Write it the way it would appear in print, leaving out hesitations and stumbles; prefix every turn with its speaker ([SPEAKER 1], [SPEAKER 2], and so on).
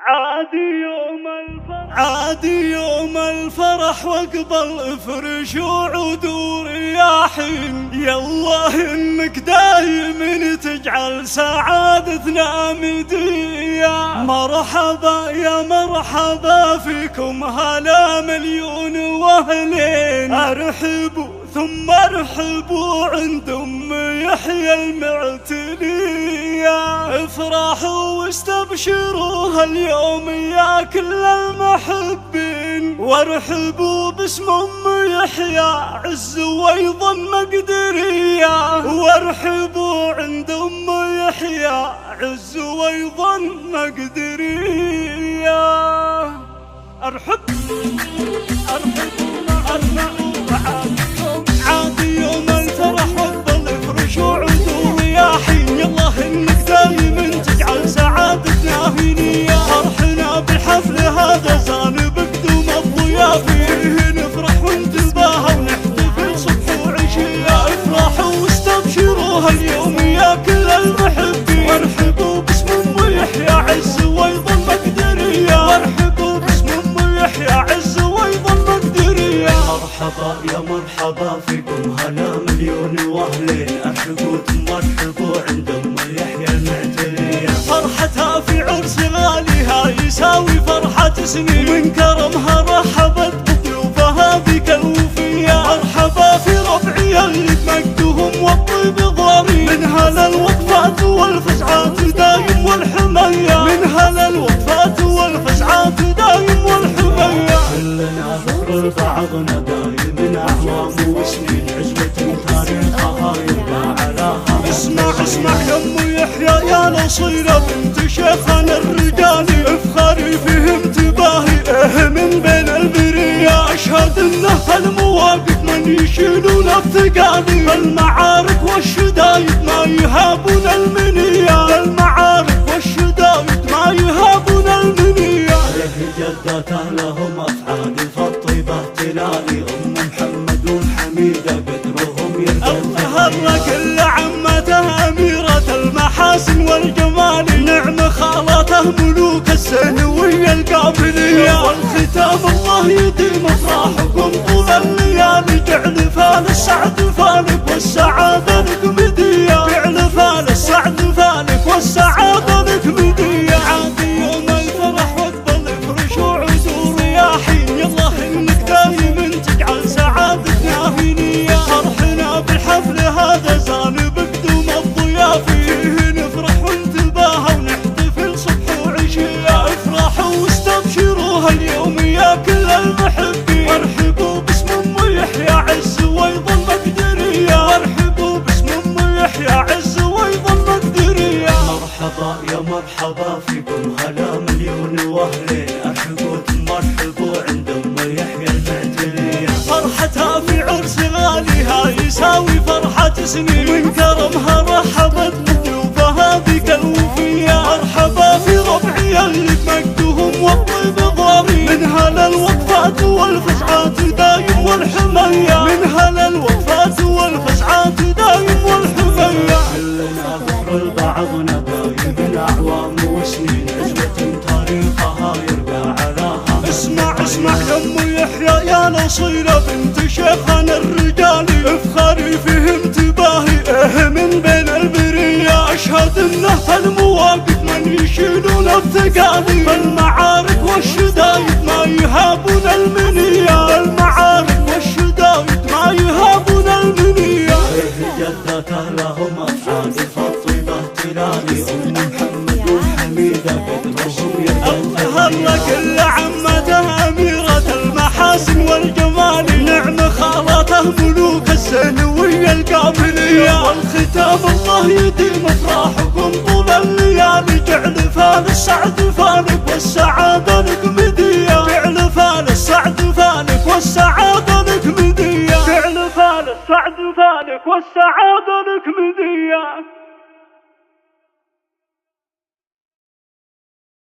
[SPEAKER 1] عادي يوم الفرح وقبل فرش وعود ورياحين، يالله انك دايم تجعل سعادتنا مدية. مرحبا يا مرحبا فيكم هلا مليون واهلين، ارحبوا ثم ارحبوا عند ام يحيى المعتلية. افرحوا واستبشروا هاليوم يا كل المحبين، وارحبوا باسم ام يحيى عز وايضا مقدرية، وارحبوا عند ام يحيى عز وايضا مقدرية. عادي يوم الفرح وقبل فرش وعود ورياحين، يالله انك دايم تجعل سعادتنا في نية. فرحنا بالحفل هذا زان بقدوم الضيافين، فيه نفرح ونتباهى ونحتفل صبح وعشية. افرحوا واستبشروا هاليوم يا كل المحبين، وارحبوا باسم ام يحيى عز وايضا مقدرية، وارحبوا باسم ام يحيى عز وايضا مقدرية.
[SPEAKER 2] مرحبا يا مرحبا فيكم هلا مليون واهلين، ارحبوا ثم ارحبوا عند ام يحيى المعتلية.
[SPEAKER 1] فرحتها في عرس غاليها يساوي فرحة سنين، ومن كرمها رحبت بضيوفها بك الوفية. مرحبا في ربعي اللي بمجدهم والطيب ضاري، من هلا الوقفات والفزعات دايم والحمية، من هلا الوقفات والفزعات دايم والحمية.
[SPEAKER 2] كلنا ذكر بعضنا دايم اعوام وسنين، عزوة تاريخها يبقى علاها.
[SPEAKER 1] اسمع يا ام يحيى يا نصيرة بنت شيخنا الرجالي، افخري فيه انتباهي من بين البرية. اشهد انه هالمواقف من يشيلون الثقالي، المعارك والشدايد ما يهابون المنية، المعارك والشدايد ما يهابون المنية.
[SPEAKER 2] عليه جدته لهم افعال فالطيبة تلالي، ام محمد وحميدة قدرهم
[SPEAKER 1] يرتفع. كل عمته اميرة المحاسن والجمال، نعم خالته ملوك السهلوية القابلية. والختام الله يديم افراحكم طول الليالي، جعل فال السعد فالك والسعادة لك مدية، جعل فال السعد فالك والسعادة لك مدية. عادي يوم الفرح وقبل فرش وعود ورياحين، يالله انك دايم تجعل سعادتنا في نية. فرحنا بالحفل هذا زان بقدوم الضيافين، فيه نفرح ونتباهى ونحتفل صبح وعشية. افرحوا واستبشروا هاليوم يا كل المحبين، وارحبوا باسم ام يحيى عز وايضا مقدرية، وارحبوا باسم ام يحيى عز وايضا مقدرية.
[SPEAKER 2] مرحبا يا مرحبا فيكم هلا مليون واهلين، ارحبوا ثم ارحبوا عند ام يحيى المعتلية.
[SPEAKER 1] فرحتها في عرس غاليها يساوي فرحة سنين، ومن كرمها رحبت بضيوفها بك الوفية. مرحبا في ربعي اللي بمجدهم والطيب ضاري، من هلا الوقفات والفزعات دايم والحمية، من هلا الوقفات والفزعات دايم والحمية.
[SPEAKER 2] كلنا ذكر بعضنا دايم اعوام وسنين، عزوة تاريخها يرقى علاها.
[SPEAKER 1] اسمع يا ام يحيى يا نصيرة بنت شيخنا الرجالي، افخري فيه انتباهي من بين البرية. اشهد انه هالمواقف من يشيلون الثقالي، المعارك والشدايد ما يهابون المنية، المعارك والشدايد ما يهابون المنية.
[SPEAKER 2] عليه جدته لهم افعال فالطيبة تلالي، ام محمد وحميدة قدرهم
[SPEAKER 1] يرتفع. كل عمته اميرة المحاسن والجمال، نعم خالته ملوك السهلوية القابلية. والختام الله يديم افراحكم طول الليالي، جعل فال السعد فالك والسعادة لك مدية، جعل فال السعد فالك والسعادة لك مدية، جعل فال السعد فالك والسعادة لك مدية.